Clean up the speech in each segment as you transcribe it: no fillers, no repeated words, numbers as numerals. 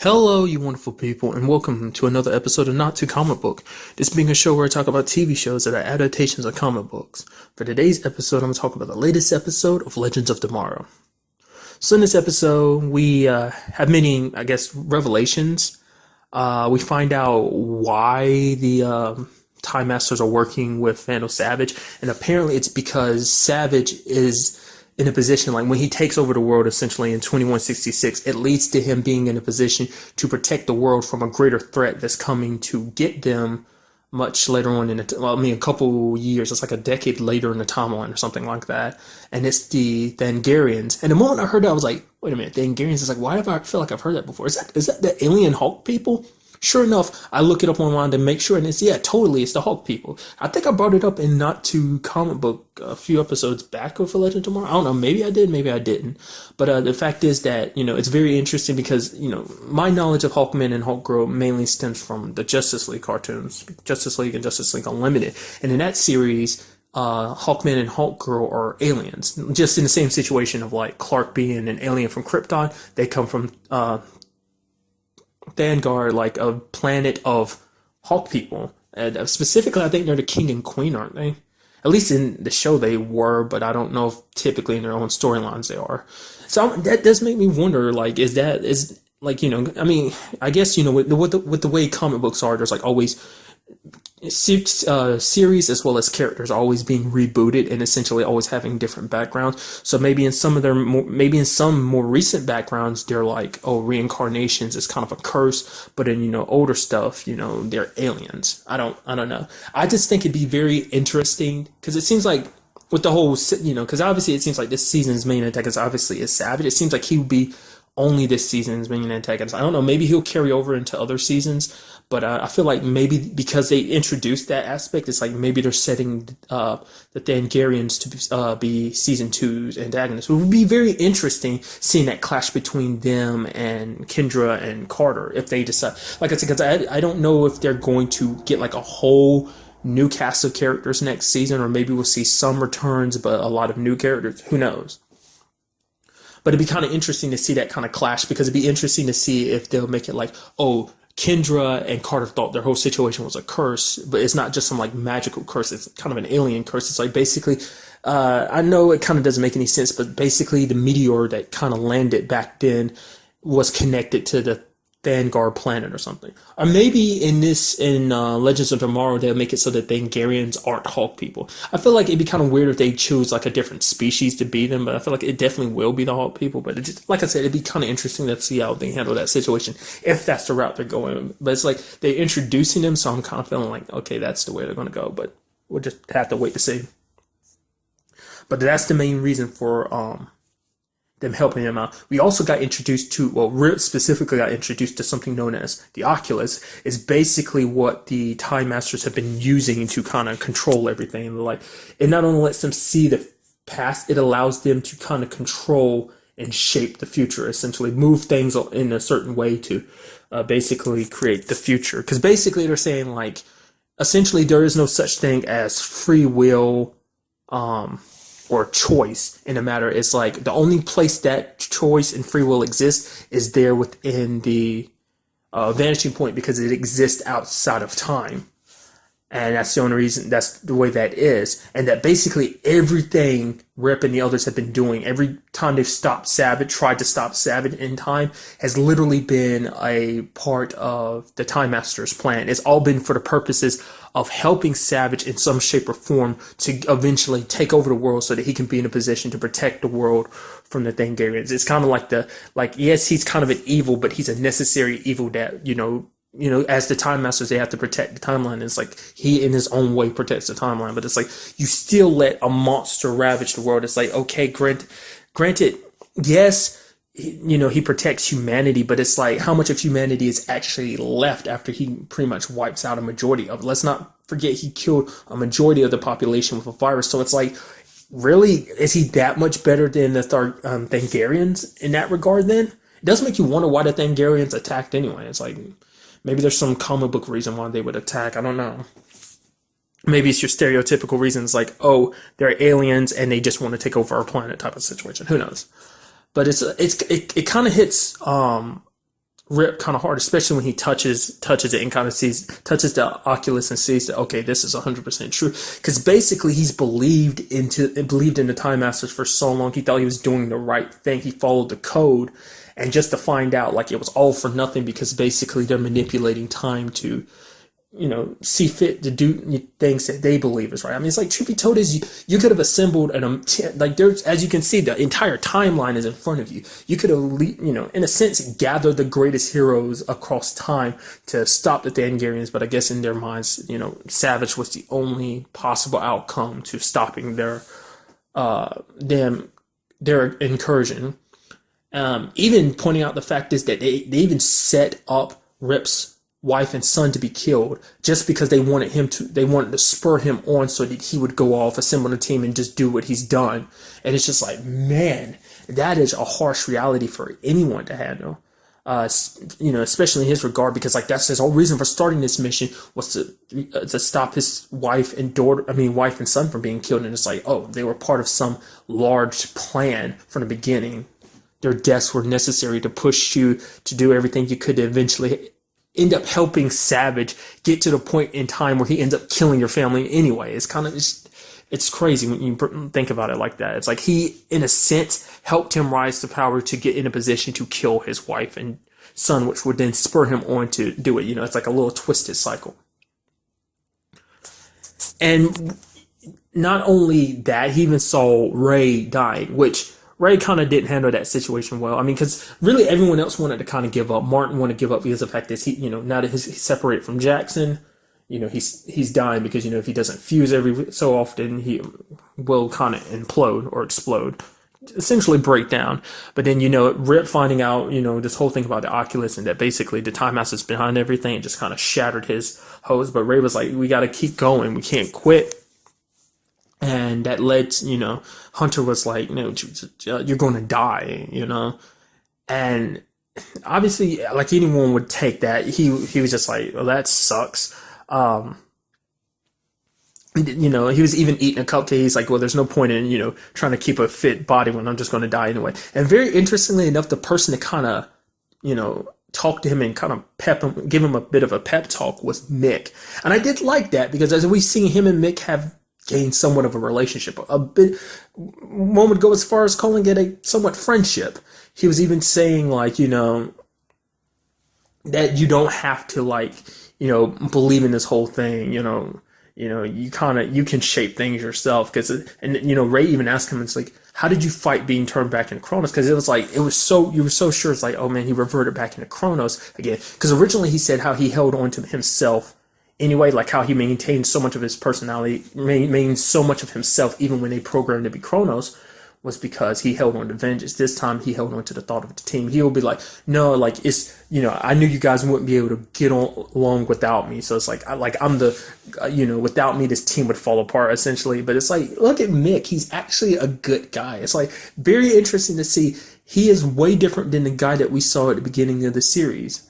Hello, you wonderful people, and welcome to another episode of Not Too Comic Book. This being a show where I talk about TV shows that are adaptations of comic books. For today's episode, I'm going to talk about the latest episode of Legends of Tomorrow. So in this episode, we have many, revelations. We find out why the Time Masters are working with Vandal Savage, and apparently it's because Savage is in a position, like when he takes over the world essentially in 2166, it leads to him being in a position to protect the world from a greater threat that's coming to get them much later on a couple years. It's like a decade later in the timeline or something like that. And it's the Thangarians. And the moment I heard that, I was like, wait a minute, Thangarians is like, why have I feel like I've heard that before? Is that the alien Hulk people? Sure enough, I look it up online to make sure, and it's the Hulk people. I think I brought it up in Not Too Comic Book a few episodes back of Legend of Tomorrow. I don't know, maybe I did, maybe I didn't. But the fact is that, it's very interesting because, my knowledge of Hulkman and Hulkgirl mainly stems from the Justice League cartoons, Justice League and Justice League Unlimited. And in that series, Hawkman and Hulkgirl are aliens, just in the same situation of like Clark being an alien from Krypton. They come from Vanguard, like a planet of Hulk people. And specifically, I think they're the king and queen, aren't they? At least in the show they were, but I don't know if typically in their own storylines they are. So that does make me wonder, like, I guess, with the way comic books are, there's like always series as well as characters always being rebooted and essentially always having different backgrounds. So maybe in some more recent backgrounds, they're like, oh, reincarnations is kind of a curse, but in older stuff, they're aliens. I don't know. I just think it'd be very interesting because it seems like with the whole, because obviously it seems like this season's main antagonist obviously is Savage. It seems like he would be only this season's main antagonist. I don't know, maybe he'll carry over into other seasons, but I feel like maybe because they introduced that aspect, it's like maybe they're setting the Thangarians to be season two's antagonists. It would be very interesting seeing that clash between them and Kendra and Carter if they decide. Like I said, because I don't know if they're going to get like a whole new cast of characters next season, or maybe we'll see some returns, but a lot of new characters. Who knows? But it'd be kind of interesting to see that kind of clash, because it'd be interesting to see if they'll make it like, oh, Kendra and Carter thought their whole situation was a curse, but it's not just some like magical curse. It's kind of an alien curse. It's like basically, I know it kind of doesn't make any sense, but basically the meteor that kind of landed back then was connected to the Vanguard planet or something. Or maybe in Legends of Tomorrow, they'll make it so that Thangarians aren't Hulk people. I feel like it'd be kind of weird if they choose like a different species to be them, but I feel like it definitely will be the Hulk people. But it just, like I said, it'd be kind of interesting to see how they handle that situation, if that's the route they're going. But it's like they're introducing them, so I'm kind of feeling like, okay, that's the way they're going to go. But we'll just have to wait to see. But that's the main reason for them helping him out. We also got introduced to, specifically got introduced to something known as the Oculus. Is basically what the Time Masters have been using to kind of control everything. Like, it not only lets them see the past, it allows them to kind of control and shape the future, essentially move things in a certain way to basically create the future. Because basically they're saying, like, essentially there is no such thing as free will, or choice in a matter. It's like the only place that choice and free will exists is there within the vanishing point, because it exists outside of time. And that's the only reason, that's the way that is. And that basically everything Rip and the others have been doing, every time they've tried to stop Savage in time, has literally been a part of the Time Master's plan. It's all been for the purposes of helping Savage in some shape or form to eventually take over the world so that he can be in a position to protect the world from the Thangarians. It's kind of like yes, he's kind of an evil, but he's a necessary evil that, as the Time Masters, they have to protect the timeline. It's like he, in his own way, protects the timeline. But it's like you still let a monster ravage the world. It's like, okay, granted, yes, he protects humanity, but it's like how much of humanity is actually left after he pretty much wipes out a majority of it. Let's not forget he killed a majority of the population with a virus. So it's like, really, is he that much better than the Thangarians in that regard then? It does make you wonder why the Thangarians attacked anyway. It's like, maybe there's some comic book reason why they would attack. I don't know. Maybe it's your stereotypical reasons like, oh, they're aliens and they just want to take over our planet type of situation. Who knows? But it kind of hits Rip kind of hard, especially when he touches it and kind of touches the Oculus and sees that, okay, this is 100% true. Because basically he's believed in the Time Masters for so long. He thought he was doing the right thing. He followed the code, and just to find out like it was all for nothing, because basically they're manipulating time to, see fit to do things that they believe is right. I mean, it's like, truth be told, is you could have assembled like there's, as you can see, the entire timeline is in front of you. You could have, in a sense, gathered the greatest heroes across time to stop the Thangarians, but I guess in their minds, Savage was the only possible outcome to stopping their incursion. Even pointing out the fact is that they even set up Rip's wife and son to be killed just because they wanted to spur him on so that he would go off, assemble a team, and just do what he's done. And it's just like, man, that is a harsh reality for anyone to handle. Especially in his regard, because like that's his whole reason for starting this mission was to stop his wife and son from being killed. And it's like, oh, they were part of some large plan from the beginning. Their deaths were necessary to push you to do everything you could to eventually end up helping Savage get to the point in time where he ends up killing your family anyway. It's kind of, it's crazy when you think about it like that. It's like he, in a sense, helped him rise to power to get in a position to kill his wife and son, which would then spur him on to do it. It's like a little twisted cycle. And not only that, he even saw Ray dying, which Ray kind of didn't handle that situation well. I mean, because really everyone else wanted to kind of give up. Martin wanted to give up because of the fact that he, now that he's separated from Jackson, he's dying because, if he doesn't fuse every so often, he will kind of implode or explode, essentially break down. But then, Rip finding out, this whole thing about the Oculus and that basically the Time Master's behind everything, it just kind of shattered his hopes. But Ray was like, we got to keep going. We can't quit. And that led to, Hunter was like, no, you're going to die, and obviously, like anyone would take that, he was just like, well, that sucks. He was even eating a cupcake. He's like, well, there's no point in, trying to keep a fit body when I'm just going to die anyway. And very interestingly enough, the person that kind of, talk to him and kind of pep him, give him a bit of a pep talk was Mick. And I did like that because as we see him and Mick have gained somewhat of a relationship, a bit, one would go as far as calling it a somewhat friendship. He was even saying like, that you don't have to like, believe in this whole thing, you can shape things yourself. Ray even asked him, it's like, how did you fight being turned back into Kronos? Because you were so sure, it's like, oh man, he reverted back into Kronos again. Because originally he said how he held on to himself anyway, like how he maintained so much of his personality, maintained so much of himself, even when they programmed to be Kronos, was because he held on to vengeance. This time he held on to the thought of the team. He'll be like, no, like it's, I knew you guys wouldn't be able to get along without me. So it's like, I'm the, without me, this team would fall apart essentially. But it's like, look at Mick. He's actually a good guy. It's like very interesting to see. He is way different than the guy that we saw at the beginning of the series.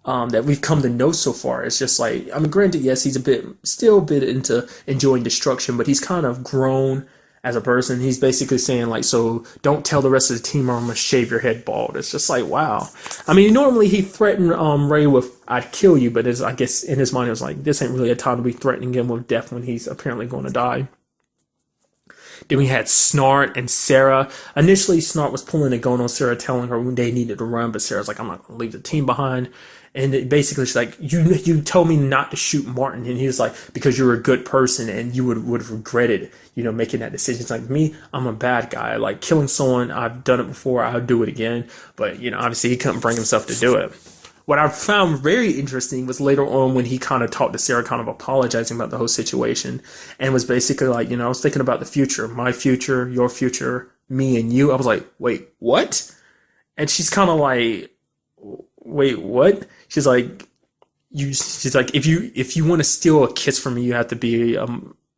That we've come to know so far. It's just like, I mean, granted, yes, he's still a bit into enjoying destruction, but he's kind of grown as a person. He's basically saying like, so don't tell the rest of the team or I'm gonna shave your head bald. It's just like, wow. I mean, normally he threatened Ray with, I'd kill you, but I guess in his mind it was like, this ain't really a time to be threatening him with death when he's apparently going to die. Then we had Snart and Sarah. Initially, Snart was pulling a gun on Sarah, telling her they needed to run, but Sarah's like, I'm not going to leave the team behind. And basically, she's like, you told me not to shoot Martin. And he was like, because you're a good person and you would have regretted, making that decision. It's like, me, I'm a bad guy. Like, killing someone, I've done it before, I'll do it again. But, obviously, he couldn't bring himself to do it. What I found very interesting was later on when he kind of talked to Sarah, kind of apologizing about the whole situation, and was basically like, I was thinking about the future, my future, your future, me and you. I was like, wait, what? And she's kind of like, wait, what? She's like, if you want to steal a kiss from me, you have to be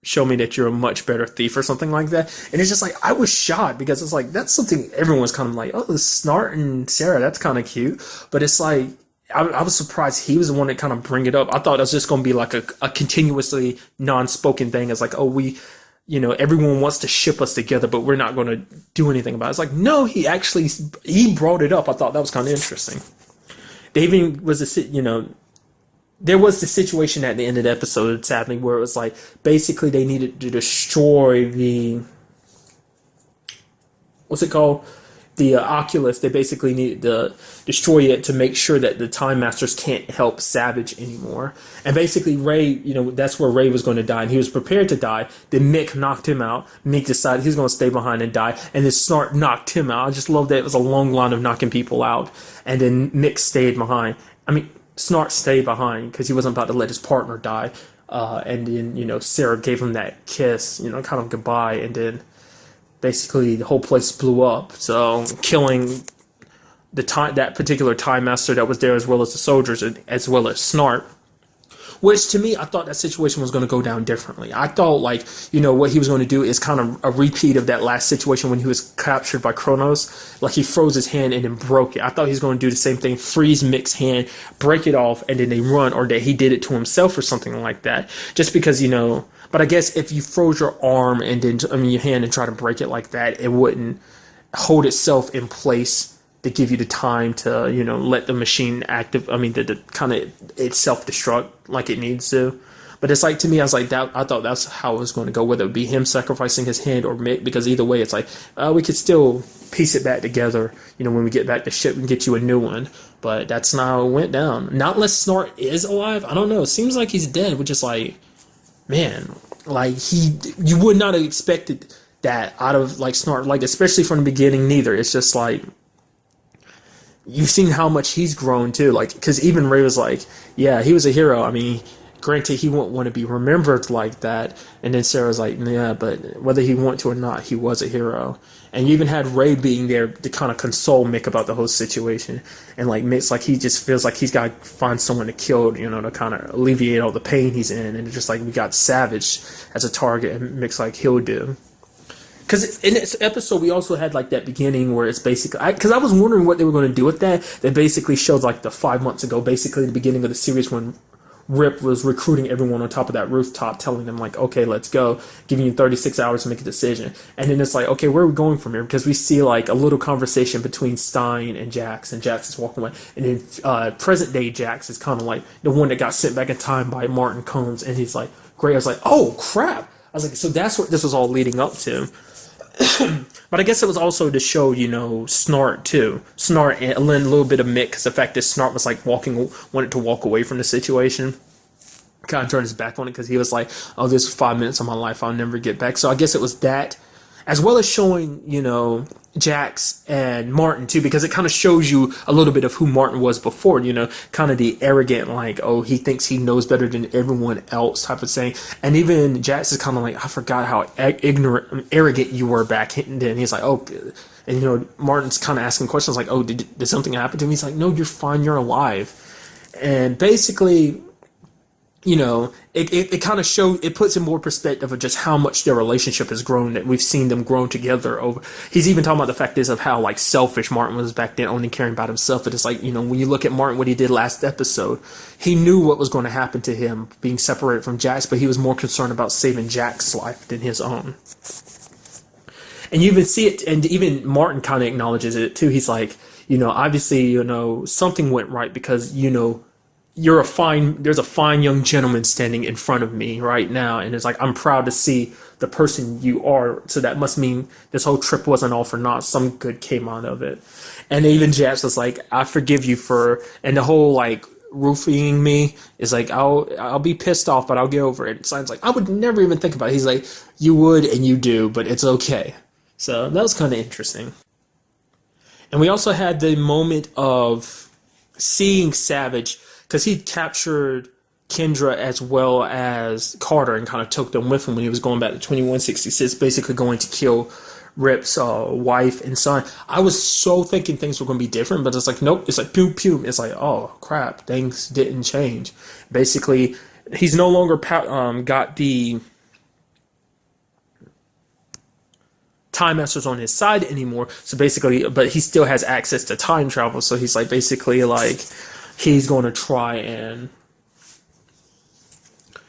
show me that you're a much better thief or something like that. And it's just like, I was shocked because it's like, that's something everyone was kind of like, oh, Snart and Sarah, that's kind of cute. But it's like, I was surprised he was the one that kind of bring it up. I thought it was just going to be like a continuously non-spoken thing. It's like, oh, everyone wants to ship us together, but we're not going to do anything about it. It's like, no, he brought it up. I thought that was kind of interesting. They even was there was the situation at the end of the episode, sadly, where it was like basically they needed to destroy the what's it called? The Oculus. They basically needed to destroy it to make sure that the Time Masters can't help Savage anymore. And basically, Ray, that's where Ray was going to die, and he was prepared to die. Then Mick knocked him out. Mick decided he was going to stay behind and die, and then Snart knocked him out. I just love that it was a long line of knocking people out, and then Mick stayed behind. Snart stayed behind because he wasn't about to let his partner die. And then, Sarah gave him that kiss, kind of goodbye, and then basically the whole place blew up. So killing that particular Time Master that was there, as well as the soldiers, as well as Snart. Which, to me, I thought that situation was going to go down differently. I thought, what he was going to do is kind of a repeat of that last situation when he was captured by Kronos. Like, he froze his hand and then broke it. I thought he was going to do the same thing, freeze Mick's hand, break it off, and then they run, or that he did it to himself or something like that. Just because, But I guess if you froze your arm and then, your hand and try to break it like that, it wouldn't hold itself in place to give you the time to, let the machine the kind of it self-destruct like it needs to. But it's like, to me, I was like, I thought that's how it was going to go, whether it be him sacrificing his hand or Mick, because either way, it's like, we could still piece it back together, when we get back to ship and get you a new one. But that's not how it went down. Not unless Snart is alive. I don't know. It seems like he's dead, which is like, man, you would not have expected that out of, Snart, especially from the beginning, neither. It's just like, you've seen how much he's grown too, because even Ray was like, yeah, he was a hero. Granted, he won't want to be remembered like that. And then Sarah's like, yeah, but whether he want to or not, he was a hero. And you even had Ray being there to kind of console Mick about the whole situation. And Mick's he just feels like he's got to find someone to kill, to kind of alleviate all the pain he's in. And it's just we got Savage as a target, and Mick's he'll do. Because in this episode, we also had that beginning where it's basically, because I was wondering what they were going to do with that. They basically showed the 5 months ago, basically the beginning of the series when Rip was recruiting everyone on top of that rooftop, telling them okay, let's go, giving you 36 hours to make a decision. And then it's okay, where are we going from here? Because we see a little conversation between Stein and Jax is walking away. And then present day Jax is kind of the one that got sent back in time by Martin Combs. And he's great. I was oh crap. I was so that's what this was all leading up to. But I guess it was also to show, Snart too. Snart and a little bit of Mick, because the fact that Snart was wanted to walk away from the situation. Kind of turned his back on it because he was oh, this is 5 minutes of my life I'll never get back. So I guess it was that, as well as showing, Jax and Martin too, because it kind of shows you a little bit of who Martin was before, kind of the arrogant, oh, he thinks he knows better than everyone else type of thing. And even Jax is kind of I forgot how arrogant you were back then. He's oh, and Martin's kind of asking questions oh, did something happen to me? He's no, you're fine, you're alive. And basically, it kind of shows, it puts in more perspective of just how much their relationship has grown, that we've seen them grow together over. He's even talking about the fact of how selfish Martin was back then, only caring about himself. But it's when you look at Martin, what he did last episode, he knew what was going to happen to him being separated from Jax, but he was more concerned about saving Jax's life than his own. And you even see it, and even Martin kind of acknowledges it too. He's obviously, something went right because, there's a fine young gentleman standing in front of me right now, and it's I'm proud to see the person you are, so that must mean this whole trip wasn't all for naught. Some good came out of it. And even Jax was I forgive you for, and the whole roofing me is I'll be pissed off, but I'll get over it. So it's I would never even think about it. He's you would and you do, but it's okay. So that was kind of interesting. And we also had the moment of seeing Savage, because he captured Kendra as well as Carter and kind of took them with him when he was going back to 2166, basically going to kill Rip's wife and son. I was so thinking things were going to be different, but it's nope. It's pew pew. It's oh crap, things didn't change. Basically, he's no longer got the Time Masters on his side anymore. So basically, but he still has access to time travel. So he's basically he's going to try and,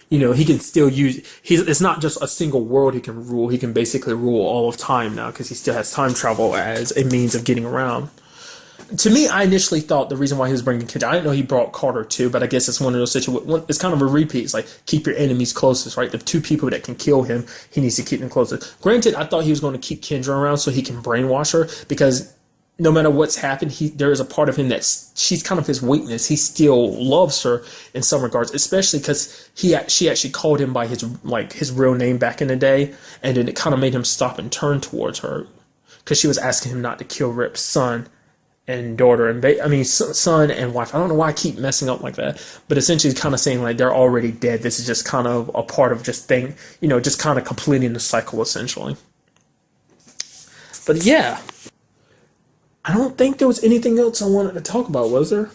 he can still use, it's not just a single world he can rule. He can basically rule all of time now because he still has time travel as a means of getting around. To me, I initially thought the reason why he was bringing Kendra, I didn't know he brought Carter too, but I guess it's one of those situations. It's kind of a repeat. It's like keep your enemies closest, right? The two people that can kill him, he needs to keep them closest. Granted, I thought he was going to keep Kendra around so he can brainwash her because no matter what's happened, there is a part of him she's kind of his weakness. He still loves her in some regards, especially because she actually called him by his real name back in the day, and then it kind of made him stop and turn towards her because she was asking him not to kill Rip's son and daughter and son and wife. I don't know why I keep messing up like that, but essentially kind of saying like they're already dead. This is just kind of a part of just kind of completing the cycle essentially. But yeah. I don't think there was anything else I wanted to talk about, was there?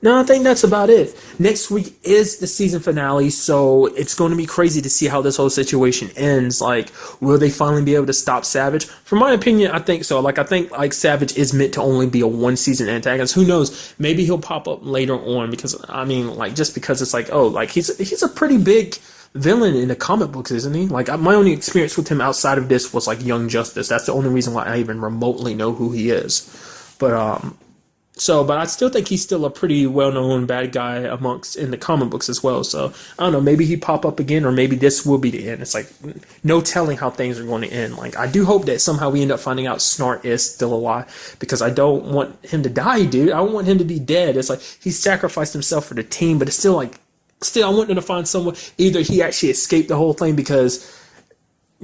No, I think that's about it. Next week is the season finale, so it's going to be crazy to see how this whole situation ends. Like, will they finally be able to stop Savage? From my opinion, I think so. Like, I think like Savage is meant to only be a one-season antagonist. Who knows? Maybe he'll pop up later on because just because it's like, oh, like he's a pretty big villain in the comic books, isn't he? Like my only experience with him outside of this was like Young Justice. That's the only reason why I even remotely know who he is. But I still think he's still a pretty well-known bad guy in the comic books as well. So I don't know, maybe he pop up again, or maybe this will be the end. It's like no telling how things are going to end. Like I do hope that somehow we end up finding out Snart is still alive because I don't want him to die, dude. I want him to be dead. It's like he sacrificed himself for the team, but it's still like. Still, I want them to find someone. Either he actually escaped the whole thing because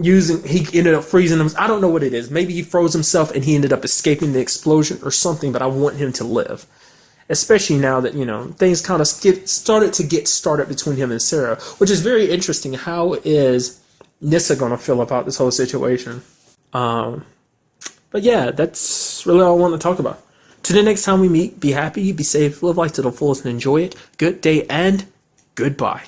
he ended up freezing him. I don't know what it is. Maybe he froze himself and he ended up escaping the explosion or something. But I want him to live, especially now that things kind of started to get started between him and Sarah, which is very interesting. How is Nyssa gonna feel about this whole situation? But yeah, that's really all I want to talk about. Till the next time we meet, be happy, be safe, live life to the fullest, and enjoy it. Good day and goodbye.